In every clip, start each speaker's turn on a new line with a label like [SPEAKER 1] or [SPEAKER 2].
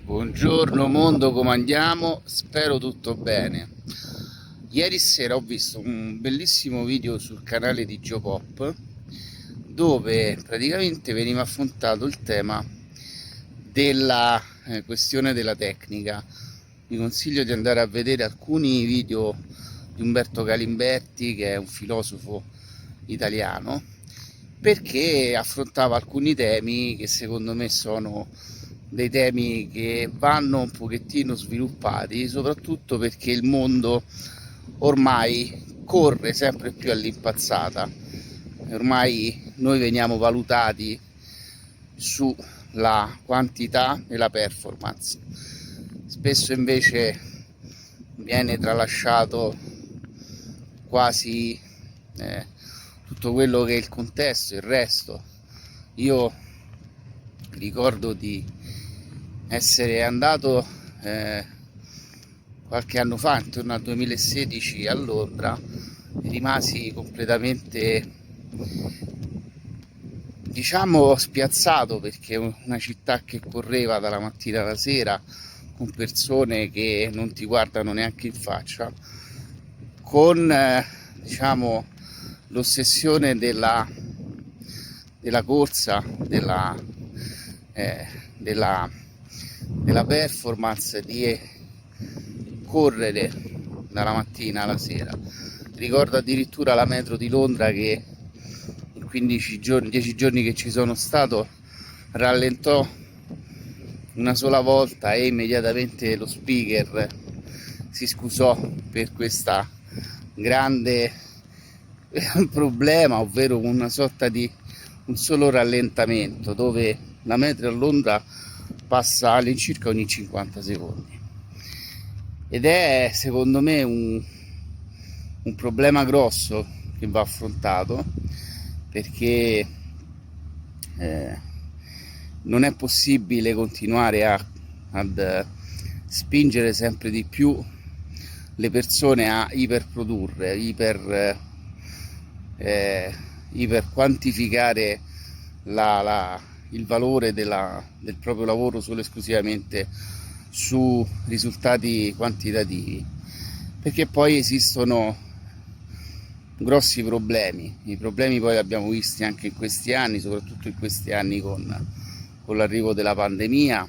[SPEAKER 1] Buongiorno mondo, come andiamo? Spero tutto bene. Ieri sera ho visto un bellissimo video sul canale di Geopop dove praticamente veniva affrontato il tema della questione della tecnica. Vi consiglio di andare a vedere alcuni video di Umberto Galimberti, che è un filosofo italiano, perché affrontava alcuni temi che secondo me sono dei temi che vanno un pochettino sviluppati, soprattutto perché il mondo ormai corre sempre più all'impazzata. Ormai noi veniamo valutati sulla quantità e la performance. Spesso invece viene tralasciato quasi tutto quello che è il contesto, il resto. Io ricordo di essere andato qualche anno fa, intorno al 2016, a Londra, e rimasi completamente, diciamo, spiazzato, perché è una città che correva dalla mattina alla sera con persone che non ti guardano neanche in faccia, con diciamo l'ossessione della corsa, della performance, di correre dalla mattina alla sera. Ricordo addirittura la metro di Londra che in 15 giorni, 10 giorni che ci sono stato, rallentò una sola volta e immediatamente lo speaker si scusò per questa grande problema, ovvero una sorta di un solo rallentamento, dove la metro a Londra passa all'incirca ogni 50 secondi. Ed è secondo me un problema grosso che va affrontato, perché non è possibile continuare ad spingere sempre di più le persone a iperprodurre, iper quantificare il valore del proprio lavoro solo esclusivamente su risultati quantitativi, perché poi esistono grossi problemi. I problemi poi li abbiamo visti anche in questi anni, soprattutto in questi anni con l'arrivo della pandemia,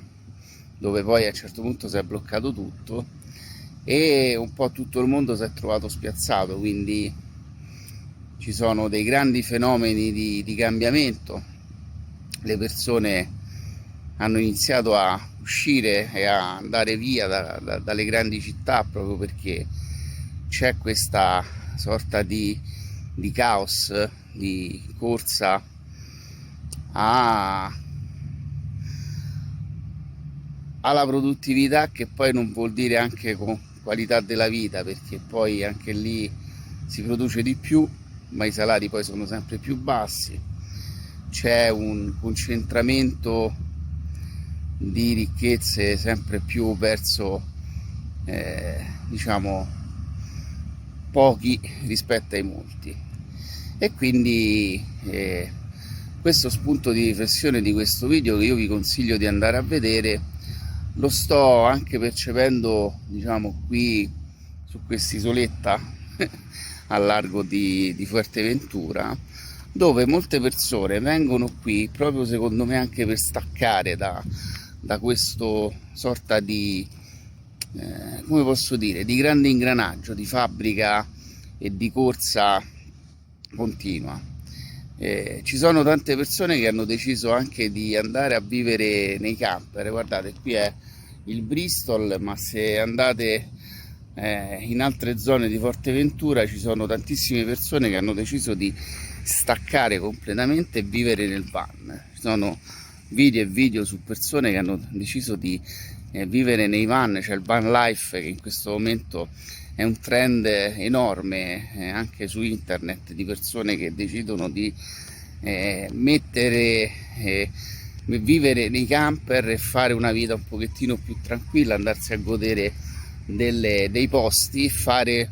[SPEAKER 1] dove poi a un certo punto si è bloccato tutto e un po' tutto il mondo si è trovato spiazzato, quindi ci sono dei grandi fenomeni di cambiamento. Le persone hanno iniziato a uscire e a andare via dalle grandi città, proprio perché c'è questa sorta di caos, di corsa alla produttività, che poi non vuol dire anche con qualità della vita, perché poi anche lì si produce di più ma i salari poi sono sempre più bassi. C'è un concentramento di ricchezze sempre più verso diciamo pochi rispetto ai molti, e quindi questo spunto di riflessione di questo video, che io vi consiglio di andare a vedere, lo sto anche percependo, diciamo, qui su quest'isoletta al largo di Fuerteventura, dove molte persone vengono qui proprio, secondo me, anche per staccare da questo sorta di come posso dire, di grande ingranaggio, di fabbrica e di corsa continua. Ci sono tante persone che hanno deciso anche di andare a vivere nei camper. Guardate, qui è il Bristol, ma se andate in altre zone di Forteventura ci sono tantissime persone che hanno deciso di staccare completamente e vivere nel van. Ci sono video e video su persone che hanno deciso di vivere nei van. C'è il van life, che in questo momento è un trend enorme anche su internet, di persone che decidono di vivere nei camper e fare una vita un pochettino più tranquilla, andarsi a godere dei posti, fare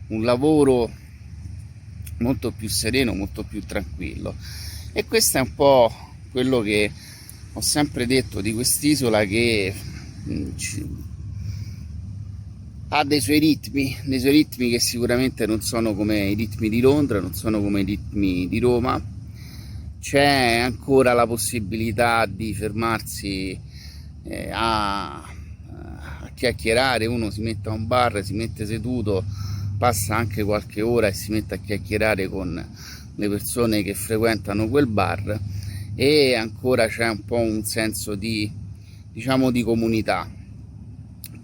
[SPEAKER 1] un lavoro molto più sereno, molto più tranquillo. E questo è un po' quello che ho sempre detto di quest'isola, che ha dei suoi ritmi che sicuramente non sono come i ritmi di Londra, non sono come i ritmi di Roma. C'è ancora la possibilità di fermarsi a chiacchierare, uno si mette a un bar, si mette seduto, passa anche qualche ora e si mette a chiacchierare con le persone che frequentano quel bar, e ancora c'è un po' un senso di, diciamo, di comunità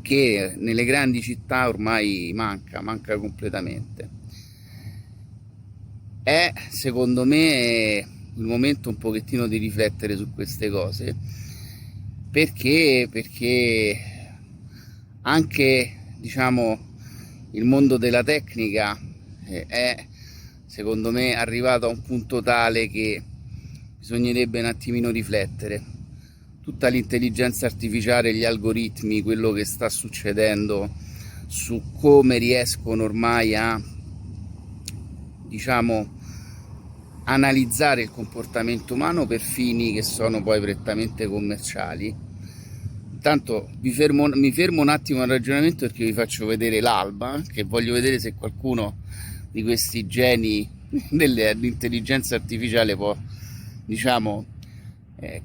[SPEAKER 1] che nelle grandi città ormai manca completamente. È secondo me il momento un pochettino di riflettere su queste cose, perché anche, diciamo, il mondo della tecnica è secondo me arrivato a un punto tale che bisognerebbe un attimino riflettere. Tutta l'intelligenza artificiale, gli algoritmi, quello che sta succedendo, su come riescono ormai a, diciamo, analizzare il comportamento umano per fini che sono poi prettamente commerciali. Intanto mi fermo un attimo al ragionamento, perché vi faccio vedere l'alba, che voglio vedere se qualcuno di questi geni dell'intelligenza artificiale può, diciamo,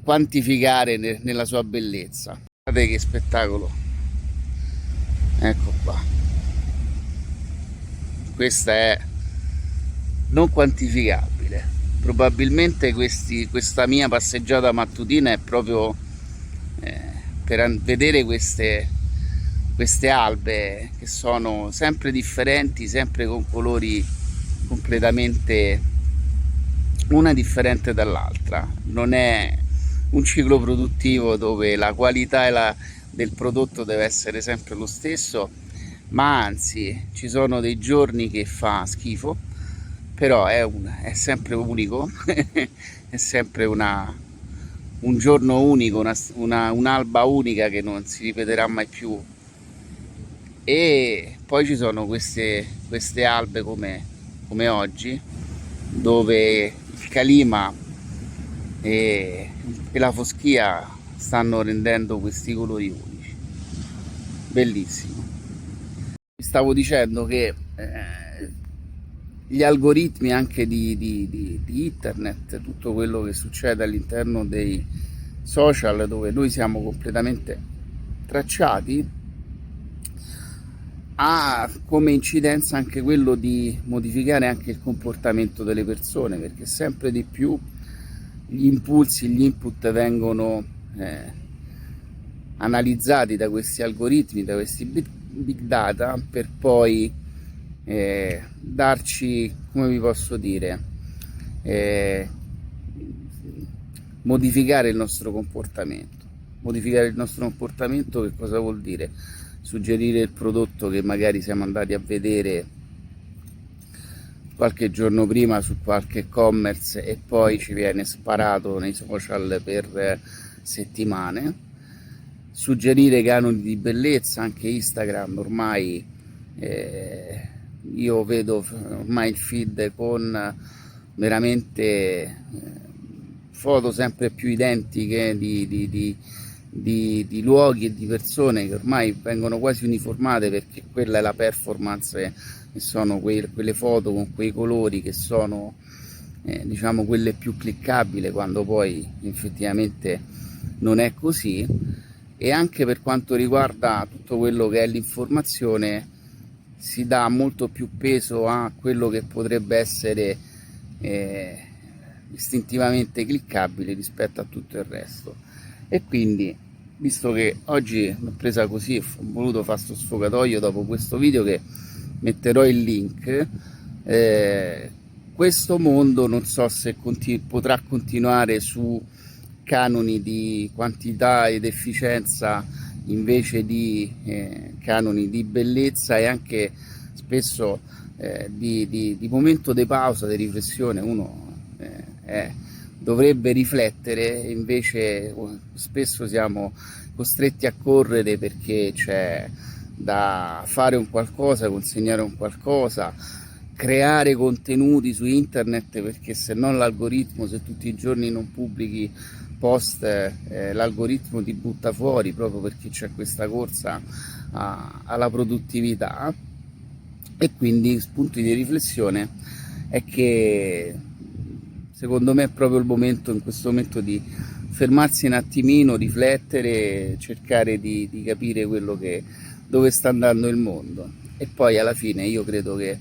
[SPEAKER 1] quantificare nella sua bellezza. Guardate che spettacolo, ecco qua, questa è non quantificabile. Probabilmente questa mia passeggiata mattutina è proprio per vedere queste albe che sono sempre differenti, sempre con colori completamente una differente dall'altra. Non è un ciclo produttivo dove la qualità del prodotto deve essere sempre lo stesso, ma anzi ci sono dei giorni che fa schifo, però è sempre unico, è sempre un giorno unico, un'alba unica che non si ripeterà mai più. E poi ci sono queste albe come oggi, dove il calima e la foschia stanno rendendo questi colori unici. Bellissimo. Stavo dicendo che gli algoritmi anche di internet, tutto quello che succede all'interno dei social, dove noi siamo completamente tracciati, ha come incidenza anche quello di modificare anche il comportamento delle persone, perché sempre di più gli impulsi, gli input vengono analizzati da questi algoritmi, da questi big data, per poi darci, come vi posso dire, modificare il nostro comportamento. Modificare il nostro comportamento che cosa vuol dire? Suggerire il prodotto che magari siamo andati a vedere qualche giorno prima su qualche e-commerce e poi ci viene sparato nei social per settimane. Suggerire canoni di bellezza, anche Instagram ormai, io vedo ormai il feed con veramente foto sempre più identiche di luoghi e di persone che ormai vengono quasi uniformate, perché quella è la performance, e sono quelle foto con quei colori che sono diciamo quelle più cliccabili, quando poi effettivamente non è così. E anche per quanto riguarda tutto quello che è l'informazione, si dà molto più peso a quello che potrebbe essere istintivamente cliccabile rispetto a tutto il resto. E quindi, visto che oggi l'ho presa così, ho voluto fare sto sfogatoio dopo questo video che metterò il link, questo mondo non so se potrà continuare su canoni di quantità ed efficienza invece di canoni di bellezza, e anche spesso di momento di pausa, di riflessione. Uno dovrebbe riflettere, invece spesso siamo costretti a correre perché c'è da fare un qualcosa, consegnare un qualcosa, creare contenuti su internet, perché se no l'algoritmo, se tutti i giorni non pubblichi post l'algoritmo ti butta fuori proprio perché c'è questa corsa alla produttività. E quindi spunti di riflessione è che secondo me è proprio il momento, in questo momento, di fermarsi un attimino, riflettere, cercare di capire dove sta andando il mondo. E poi alla fine io credo che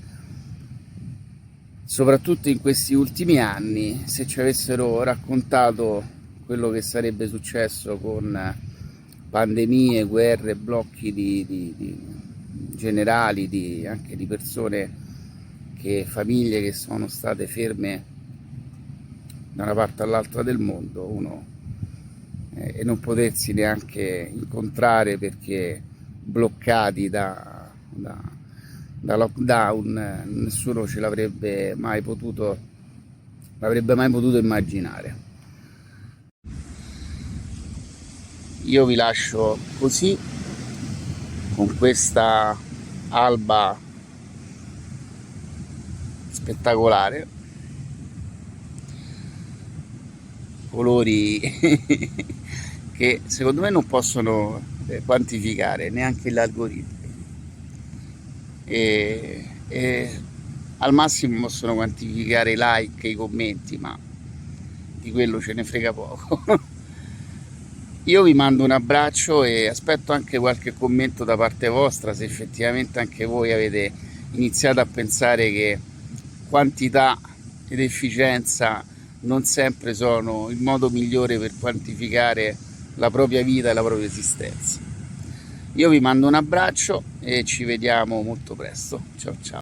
[SPEAKER 1] soprattutto in questi ultimi anni, se ci avessero raccontato quello che sarebbe successo con pandemie, guerre, blocchi generali, anche di persone, famiglie che sono state ferme da una parte all'altra del mondo, e non potersi neanche incontrare perché bloccati da lockdown, nessuno ce l'avrebbe mai potuto immaginare. Io vi lascio così, con questa alba spettacolare, colori che secondo me non possono quantificare neanche gli algoritmi, e al massimo possono quantificare i like e i commenti, ma di quello ce ne frega poco. Io vi mando un abbraccio e aspetto anche qualche commento da parte vostra, se effettivamente anche voi avete iniziato a pensare che quantità ed efficienza non sempre sono il modo migliore per quantificare la propria vita e la propria esistenza. Io vi mando un abbraccio e ci vediamo molto presto. Ciao ciao.